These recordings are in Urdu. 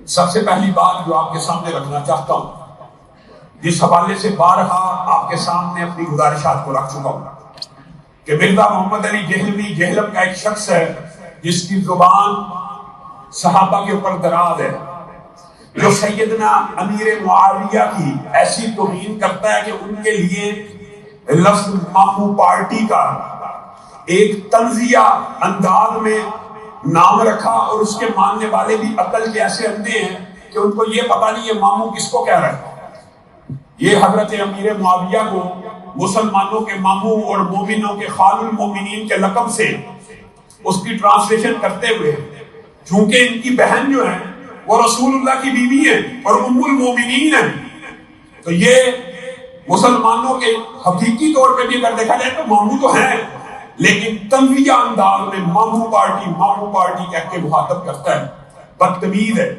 سب سے پہلی بات جو آپ کے سامنے رکھنا چاہتا ہوں، جس حوالے سے بارہا آپ کے سامنے اپنی گزارشات کو رکھ چکا ہوں، کہ مرزا محمد علی دہلوی جہلم کا ایک شخص ہے جس کی زبان صحابہ کے اوپر دراز ہے، جو سیدنا امیر معاویہ کی ایسی توہین کرتا ہے کہ ان کے لیے لفظ مامو پارٹی کا ایک طنزیہ انداز میں نام رکھا، اور اس کے ماننے والے بھی عقل کے ایسے اندھے ہیں کہ ان کو یہ پتہ نہیں یہ مامو کس کو کہہ رہا ہے۔ یہ حضرت امیر معاویہ کو مسلمانوں کے مامو اور مومنوں کے خال المومنین کے لقب سے اس کی ٹرانسلیشن کرتے ہوئے، چونکہ ان کی بہن جو ہے وہ رسول اللہ کی بیوی ہے اور ام المومنین ہے، تو یہ مسلمانوں کے حقیقی طور پہ بھی اگر دیکھا جائے تو مامو تو ہیں، لیکن تنزیہ انداز میں مامو پارٹی کہہ کے مخاطب کرتا ہے۔ بدتمیز ہے،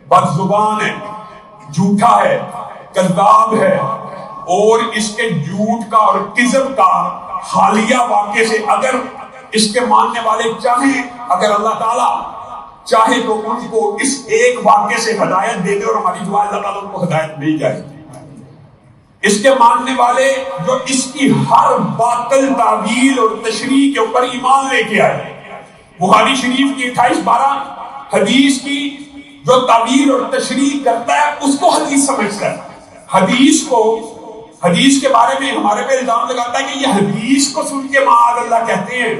بد زبان ہے، جھوٹا ہے، کذاب ہے، اور اس کے جھوٹ کا اور کذب کا حالیہ واقعے سے اگر اس کے ماننے والے چاہیں، اگر اللہ تعالیٰ چاہے تو ان کو اس ایک واقعے سے ہدایت دے دے، اور ہماری دعا اللہ تعالیٰ ان کو ہدایت مل جائے۔ اس کے ماننے والے جو اس کی ہر باطل تعویل اور تشریح کے اوپر ایمان لے کے آئے، بخاری شریف کی 28-12 حدیث کی جو تعویل اور تشریح کرتا ہے اس کو حدیث سمجھتا ہے، حدیث کے بارے میں ہمارے پہ الزام لگاتا ہے کہ یہ حدیث کو سن کے معاذ اللہ کہتے ہیں۔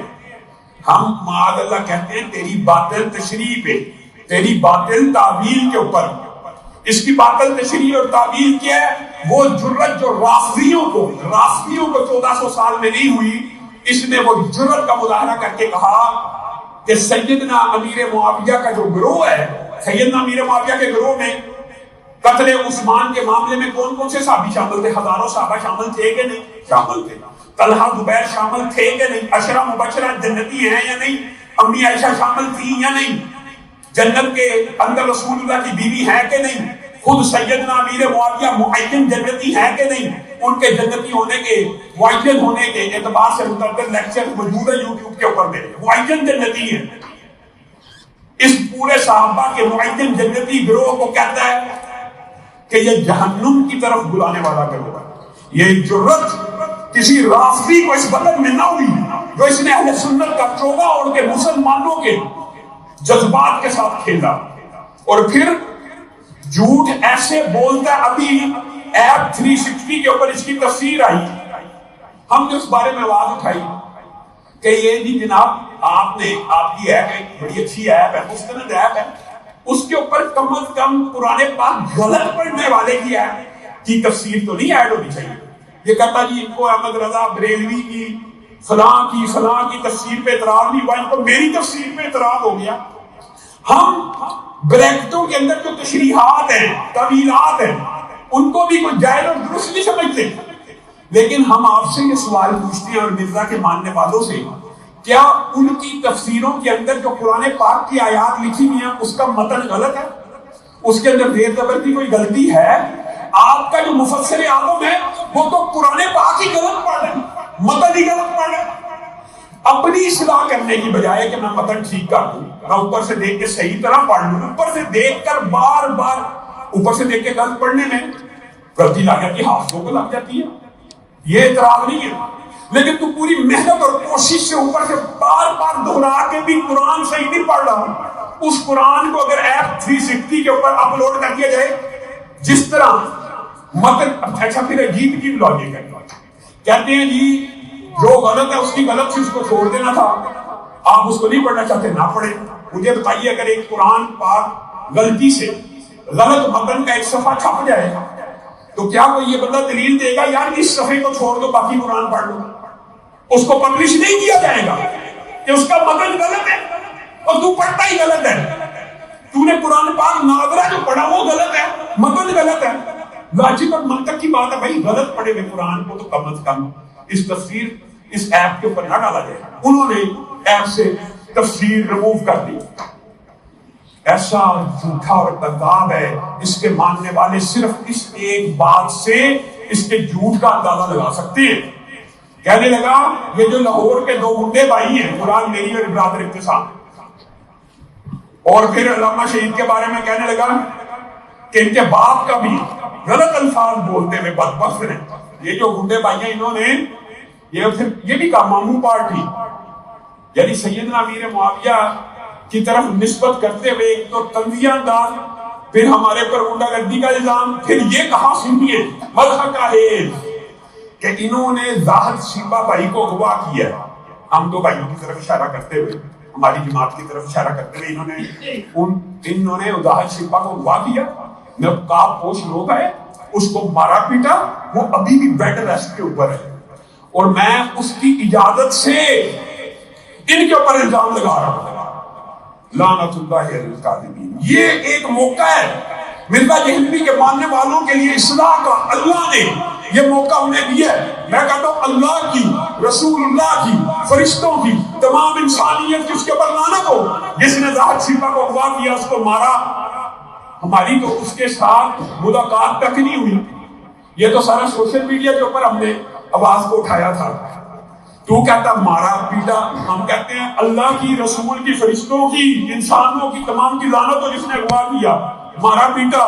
ہم معاذ اللہ کہتے ہیں تیری باطل تشریح پہ، تیری باطل تعویل کے اوپر۔ اس کی باطل تشریح اور تعویل کیا ہے؟ وہ جرت جو رافضیوں کو 1400 سال میں نہیں ہوئی، اس نے وہ جرت کا مظاہرہ کر کے کہا کہ سیدنا امیر معاویہ کا جو گروہ ہے، سیدنا امیر معاویہ کے گروہ میں قتل عثمان کے معاملے میں کون کون سے صحابی شامل تھے؟ ہزاروں صحابہ شامل تھے کہ نہیں؟ شامل تھے۔ طلحہ زبیر شامل تھے کہ نہیں؟ عشرہ مبشرہ جنتی ہیں یا نہیں؟ امی عائشہ شامل تھی یا نہیں؟ جنت کے اندر رسول اللہ کی بیوی ہے کہ نہیں؟ خود سیدنا امیر معاویہ معین جنتی ہے کہ نہیں؟ ان کے جنتی ہونے کے، معین ہونے کے اعتبار سے متعدد لیکچر موجود ہیں یوٹیوب کے اوپر، میرے معین جنتی ہیں۔ اس پورے صحابہ کے معین جنتی گروہ کو کہتا ہے کہ یہ جہنم کی طرف بلانے والا گروہ ہے۔ یہ جرت کسی رافضی کو اس بلد میں نہ ہوئی جو اس نے اہل سنت کا چوگا اوڑھ کے مسلمانوں کے جذبات کے ساتھ کھیلا، اور پھر جھوٹ ایسے بولتا ہے۔ ابھی ایپ 360 کے اوپر اس کی تفسیر آئی، ہم نے اس بارے میں آواز اٹھائی کہ یہ جی جناب آپ کی ایپ ہے، بڑی اچھی ایپ ہے، مستند ایپ ہے، اس کے اوپر کم از کم قرآن پاک غلط پڑھنے والے کی تفسیر تو نہیں ایڈ ہونی چاہیے۔ یہ کہتا جی ان کو احمد رضا بریلوی کی فلاں کی تفسیر پہ اعتراض نہیں ہوا، ان کو میری تفسیر پہ اعتراض ہو گیا۔ ہم بریکٹوں کے اندر جو تشریحات ہیں، تعویلات ہیں، ان کو بھی کوئی جائز اور درست نہیں سمجھتے، لیکن ہم آپ سے یہ سوال پوچھتے ہیں اور مرزا کے ماننے والوں سے، کیا ان کی تفسیروں کے اندر جو قرآن پاک کی آیات لکھی ہوئی ہیں اس کا متن غلط ہے؟ اس کے اندر زیر زبر کی کوئی غلطی ہے؟ آپ کا جو مفسر اعظم ہے وہ تو قرآن پاک ہی غلط پڑھ رہے ہیں، متن ہی غلط پڑھ رہے ہیں۔ اپنی اصلاح کرنے کی بجائے کہ میں متن ٹھیک کر دوں، میں اوپر سے دیکھ کے صحیح طرح پڑھ لوں، اوپر سے دیکھ کر بار بار اوپر سے دیکھ کے غلط پڑھنے میں غلطی لا کر کے حافظوں کو لگ جاتی ہے، یہ اعتراض نہیں ہے۔ لیکن تو پوری محنت اور کوشش سے اوپر سے بار بار دہرا کے بھی قرآن صحیح نہیں پڑھ رہا، اس قرآن کو اگر ایپ 360 کے اوپر اپلوڈ کر دیا جائے جس طرح متن، اچھا پھر عجیب کی لاجک ہے، کہتے ہیں جی جو غلط ہے اس کی غلط سے اس کو چھوڑ دینا تھا، آپ اس کو نہیں پڑھنا چاہتے نہ پڑھیں۔ مجھے بتائیے اگر ایک قرآن پاک غلطی سے غلط متن کا ایک صفحہ چھپ جائے تو کیا کوئی یہ بندہ دلیل دے گا یار اس صفحے کو چھوڑ دو باقی قرآن پڑھ لو؟ اس کو پبلش نہیں کیا جائے گا کہ اس کا متن غلط ہے اور تو پڑھتا ہی غلط ہے، تو نے قرآن پاک ناظرہ جو پڑھا وہ غلط ہے، متن غلط ہے۔ لاجک اور منطق کی بات ہے بھائی، غلط پڑھے ہوئے قرآن کو تو کم از کم اس تفسیر اس ایپ کے اوپر نہ ڈالا جائے۔ انہوں نے ایپ سے تفسیر ریموو کر دی۔ ایسا جھوٹا اور کذاب ہے، اس کے ماننے والے صرف اس ایک بات سے اس کے جھوٹ کا اندازہ لگا سکتے ہیں۔ کہنے لگا یہ جو لاہور کے دو منڈے بھائی ہیں، قرآن میری اور برادر ابتسام، اور پھر علامہ شہید کے بارے میں کہنے لگا کہ ان کے باپ کا بھی غلط الفاظ بولتے ہوئے بدبخت ہیں. یہ جو گنڈے بھائی ہیں انہوں نے یہ بھی کہا ماموں پارٹی یعنی سیدنا امیر معاویہ کی طرف نسبت کرتے ہوئے ایک تو تنزیہ انداز، پھر ہمارے پر غنڈہ گردی کا الزام، پھر یہ کہا سنیے مذہب کا ہے کہ انہوں نے زاہد شیبہ بھائی کو اغوا کیا. ہم دو بھائیوں کی طرف اشارہ کرتے ہوئے، ہماری جماعت کی طرف اشارہ کرتے ہوئے انہوں نے زاہد شیبہ کو اغوا کیا. نقاب پوش لوگ ہے، اس کو مارا پیٹا، وہ ابھی بھی بیڈ ریسٹ کے اوپر ہے اور میں اس کی اجازت سے ان کے اوپر الزام لگا رہا ہوں. لعنت اللہ علی الکاذبین. یہ ایک موقع ہے مرزا دہلوی کے ماننے والوں کے لیے اصلاح کا. اللہ نے یہ موقع انہیں دیا ہے. میں کہتا ہوں اللہ کی، رسول اللہ کی، فرشتوں کی، تمام انسانیت کی اس کے اوپر لعنت ہو. جس نے زاہد شیبہ کو اغوا کیا، اس کو مارا. ہماری تو اس کے ساتھ ملاقات تک نہیں ہوئی. یہ تو سارا سوشل میڈیا کے اوپر ہم نے آواز کو اٹھایا تھا. تو کہتا مارا پیٹا، ہم کہتے ہیں اللہ کی، رسول کی، فرشتوں کی، انسانوں کی تمام کی لعنت ہو جس نے اغوا کیا، مارا پیٹا.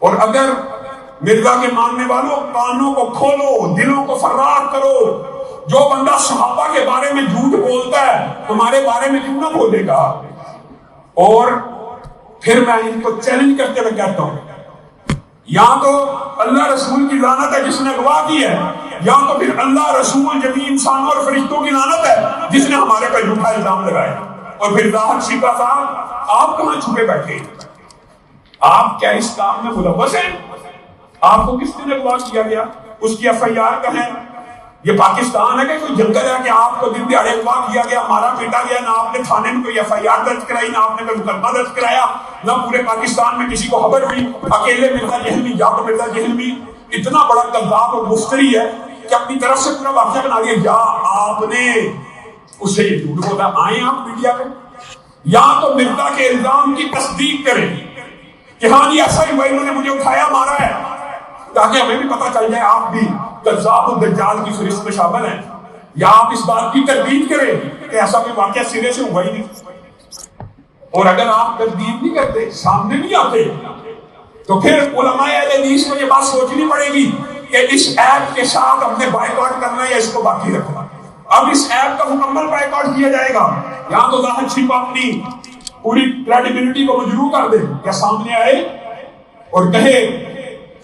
اور اگر مرزا کے ماننے والوں کانوں کو کھولو، دلوں کو فرار کرو. جو بندہ صحابہ کے بارے میں جھوٹ بولتا ہے تمہارے بارے میں کیوں نہ بولے گا. اور پھر میں ان کو چیلنج کرتے ہوئے کہتا ہوں یا تو اللہ رسول کی لعنت ہے جس نے اغوا کی ہے، یا تو پھر اللہ رسول جمیع انسانوں اور فرشتوں کی لعنت ہے جس نے ہمارے پر جھوٹا الزام لگایا. اور پھر زاہد شیبہ صاحب آپ کہاں چھپے بیٹھے؟ آپ کیا اس کام میں ملوث ہیں؟ آپ کو کس نے اغوا کیا گیا؟ اس کی ایف آئی آر کا ہے. یہ پاکستان ہے کہ کوئی جنگل ہے کہ آپ کو دن دیہڑے اغوا کیا گیا، مارا پیٹا گیا، نہ آپ نے تھانے میں کوئی ایف آئی آر درج کرائی، نہ آپ نے کوئی مقدمہ درج کرایا، نہ پورے پاکستان میں کسی کو خبر ہوئی. اکیلے مرزا دہلوی، یا تو مرزا دہلوی اتنا بڑا کذاب اور مفتری ہے کہ اپنی طرف سے پورا واقعہ بنا دیا، یا آپ نے اس سے یہ جھوٹ بولا. آئیں آپ میڈیا پہ، یا تو مرزا کے الزام کی تصدیق کریں کہ ہاں جی ایسا ہی ہوا، انہوں نے مجھے اٹھایا، مارا ہے، تاکہ ہمیں بھی پتہ چل جائے آپ بھی کذاب الدجال کی فہرست میں شامل ہیں. یا آپ اس بات کی تردید کریں کہ ایسا کوئی واقعہ سرے سے ہوا ہی نہیں. اور اگر آپ تردید نہیں کرتے، سامنے نہیں آتے، تو پھر علماء اہل حدیث کو یہ بات سوچنی پڑے گی کہ اس ایپ کے ساتھ ہم نے بائیکاٹ کرنا ہے یا اس کو باقی رکھنا. اب اس ایپ کا مکمل بائیکاٹ کیا جائے گا. یہاں تو زاہد شیبہ اپنی پوری کریڈیبلٹی کو مجروح کر دے یا سامنے آئے اور کہے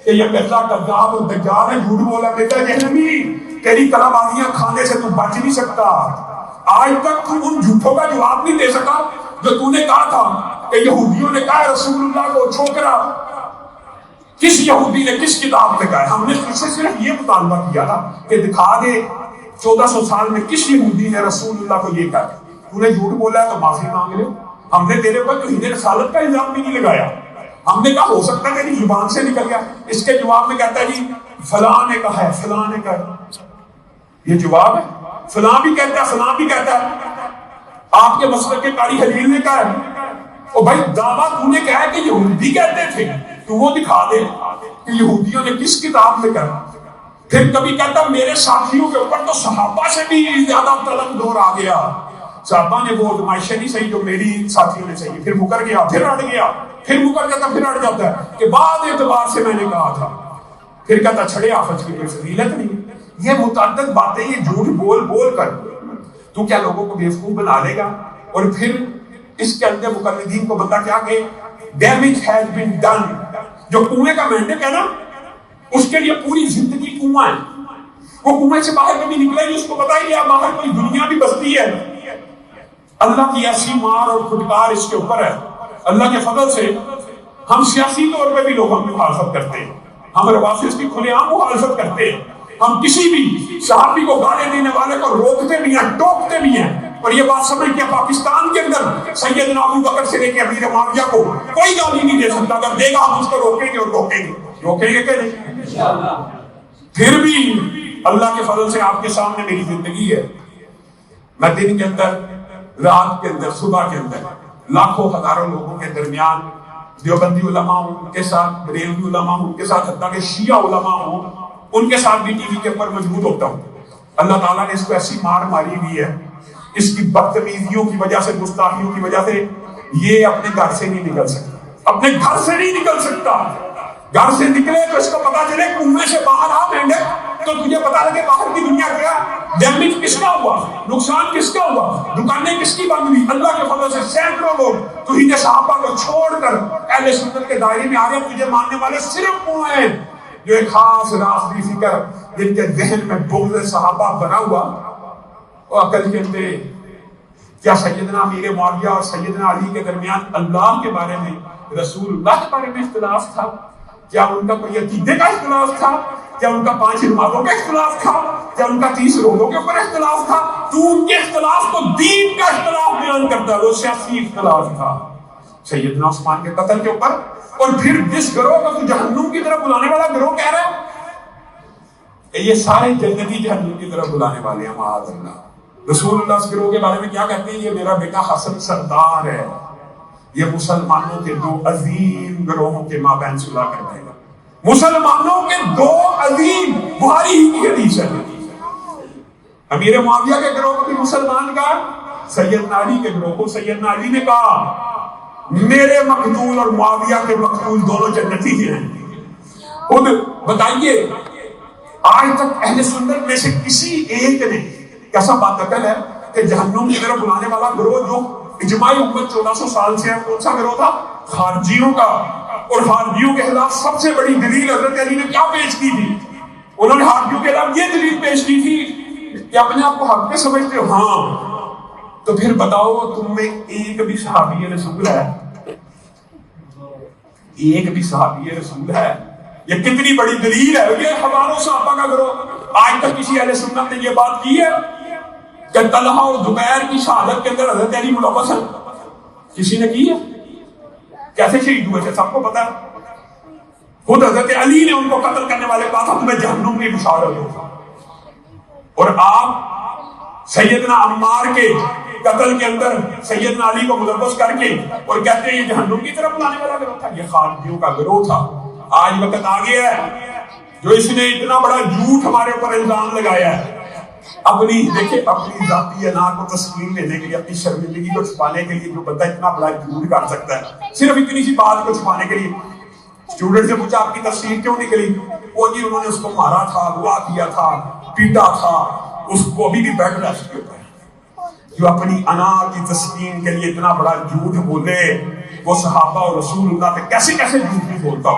کہ یہ مرزا کذاب اور دجال ہے، جھوٹ بولا. مرزا دہلوی تیری کلامازیاں کھانے سے تو بچ نہیں سکتا. آج تک تو ان جھوٹوں کا جواب نہیں دے سکا جو تو نے کہا تھا کہ یہودیوں نے کہا رسول اللہ کو چھوکرا. کس یہودی نے کس کتاب میں کہا ہے؟ ہم نے تجھ سے صرف یہ مطالبہ کیا تھا کہ دکھا دے 1400 سال میں کس یہودی نے رسول اللہ کو یہ کہا. تو نے جھوٹ بولا ہے تو معافی مانگ لے. ہم نے تیرے پر توہین رسالت کا الزام بھی نہیں لگایا. ہم نے کہا ہو سکتا ہے کہ زبان سے نکل گیا. اس کے جواب میں کہتا ہے جی فلاں نے کہا ہے، فلاں نے کہا ہے. یہ جواب ہے. فلاں بھی کہتا ہے، فلاں بھی کہتا ہے. آپ کے مسلک کے قاری خلیل نے کہا ہے. اور بھائی دعویٰ تو نے کہا ہے کہ یہودی کہتے تھے، تو وہ دکھا دے کہ یہودیوں نے کس کتاب میں کہا. پھر کبھی کہتا میرے ساتھیوں کے اوپر تو صحابہ سے بھی زیادہ طلب دور آ گیا. صحابہ نے وہ نمائشیں نہیں صحیح جو میری ساتھیوں نے صحیح. پھر مکر گیا، پھر اڑ گیا، پھر مکر جاتا، پھر اڑ جاتا ہے کہ بعد اعتبار سے میں نے کہا تھا. پھر کہتا چھڑے آفت کی کوئی فضیلت نہیں. یہ متعدد باتیں یہ جھوٹ بول بول کر تو کیا لوگوں کو بیوقوف بنا لے گا. اور پھر اس کے اندر مقلدین کو بندہ کیا کہ ڈیمیج ہیز بین ڈن. جو کنویں کا مینڈک ہے نا، اس کے لیے پوری زندگی کنواں ہے. وہ کنویں سے باہر کبھی نکلے نہیں، اس کو پتا ہی ہے باہر کوئی دنیا بھی بستی ہے. اللہ کی ایسی مار اور پھٹکار اس کے اوپر ہے. اللہ کے فضل سے ہم سیاسی طور پہ بھی لوگوں کی مخالفت کرتے ہیں، ہم روافض کی کھلے عام مخالفت کرتے ہیں، ہم کسی بھی صحابی کو گالی دینے والے کو روکتے بھی ہیں، ٹوکتے بھی ہیں. اور یہ بات سمجھ کے پاکستان کے اندر سیدنا ابو بکر سے لے کے امیر معاویہ کو کوئی گالی نہیں دے سکتا. اگر دے گا ہم اس کو روکیں گے اور روکیں گے. روکیں گے کہ نہیں؟ پھر بھی اللہ کے فضل سے آپ کے سامنے میری زندگی ہے. میں دن کے اندر، رات کے اندر، صبح کے اندر لاکھوں ہزاروں لوگوں کے درمیان دیوبندی علماء ہوں ان کے ساتھ، بریلوی علماء ہوں ان کے ساتھ، حتیٰ کہ شیعہ علماء ہوں ان کے ساتھ بھی ٹی وی کے اوپر موجود ہوتا ہوں. اللہ تعالیٰ نے اس کو ایسی مار ماری ہوئی ہے، اس کی بدتمیزیوں کی وجہ سے، گستاخیوں کی وجہ سے یہ اپنے گھر سے نہیں نکل سکتا، اپنے گھر سے نہیں نکل سکتا. گھر سے نکلے تو اس کو پتا چلے کنویں سے باہر آ مینڈے تو تجھے پتا لگے باہر کی دنیا کیا، ڈیمیج کس کا ہوا، نقصان کس کا ہوا، دکانیں کس کی بند ہوئی. اللہ کے فضل سے سینکڑوں لوگ توحید صحابہ کو چھوڑ کر اہل سنت کے دائرے میں آ گئے. تجھے ماننے والے صرف وہ ہیں جو ایک خاص راستی فکر جن کے ذہن میں بغض صحابہ بنا ہوا وہ عقل کہتے. کیا سیدنا امیر معاویہ اور سیدنا علی کے درمیان اللہ کے بارے میں، رسول اللہ کے بارے میں اختلاف تھا؟ کیا ان کا کوئی عقیدے کا اختلاف تھا؟ کیا ان کا 5 نمازوں کا اختلاف تھا؟ کیا ان کا 30 روزوں کے اوپر اختلاف تھا؟ تو ان کے اختلاف کو دین کا اختلاف بیان کرتا ہے، وہ سیاسی اختلاف تھا سیدنا عثمان کے قتل کے اوپر. اور پھر جس گروہ کو تو جہنم کی طرف بلانے والا گروہ کہہ رہا ہے یہ سارے جنتی جہنم کی طرف بلانے والے ہیں معاذ اللہ. رسول اللہ اس گروہ کے بارے میں کیا کہتے ہیں؟ یہ میرا بیٹا حسن سردار ہے، یہ مسلمانوں کے 2 عظیم گروہوں کے مابین صلح کر دے گا. مسلمانوں کے 2 عظیم، بخاری ہی کی حدیث ہے. امیر معاویہ کے گروہ کو بھی مسلمان کا، سیدنا علی کے گروہ کو سیدنا علی نے کہا میرے مقتول اور معاویہ کے مقتول دونوں جنتی ہیں. خود بتائیے آج تک اہل سنت میں سے کسی ایک نے کیسا بات قتل ہے کہ جہنم کی طرف بلانے والا گروہ جو اجماعی امت 1400 سال سے ہے کون سا گروہ تھا؟ خارجیوں کا. اور خارجیوں کے خلاف سب سے بڑی دلیل حضرت علی نے کیا پیش کی تھی؟ انہوں نے خارجیوں کے خلاف یہ دلیل پیش کی تھی کہ اپنے آپ کو حق پہ سمجھتے ہو؟ ہاں. تو پھر بتاؤ تم میں ایک بھی صحابی رسول ہے؟ ایک بھی صحابی رسول ہے؟ یہ کتنی بڑی دلیل ہے. یہ ہزاروں صحابہ کا گروہ. آج تک کسی اہل سنت نے یہ بات کی ہے کہ طلحہ اور زبیر کی شہادت کے اندر حضرت علی ملوث ہے؟ کسی نے کی ہے؟ کیسے شہید ہوئے تھے سب کو پتا ہے. خود حضرت علی نے ان کو قتل کرنے والے کہا تھا تمہیں جہنم کی بشارت ہو. اور آپ سیدنا عمار کے قتل کے اندر سیدنا علی کو ملوث کر کے اور کہتے ہیں یہ جہنم کی طرف لانے والا گروہ تھا. یہ خارجیوں کا گروہ تھا. آج وقت آ گیا ہے جو اس نے اتنا بڑا جھوٹ ہمارے اوپر الزام لگایا ہے اپنی دیکھیں اپنی ذاتی انا کو تسکین لینے کے لیے، اپنی شرمندگی کو چھپانے کے لیے. جو بندہ اتنا بڑا جھوٹ کر سکتا ہے صرف اتنی سی بات کو چھپانے کے لیے. اسٹوڈنٹ سے پوچھا آپ کی تفسیر کیوں نکلی؟ وہ جی انہوں نے اس کو مارا تھا، اغوا کیا تھا، پیٹا تھا. اس کو ابھی بھی بیڈ ریسٹ کے اوپر ہے. جو اپنی انا کی تسکین کے لیے اتنا بڑا جھوٹ بولے وہ صحابہ اور رسول اللہ پہ کیسے کیسے جھوٹ نہیں بولتا.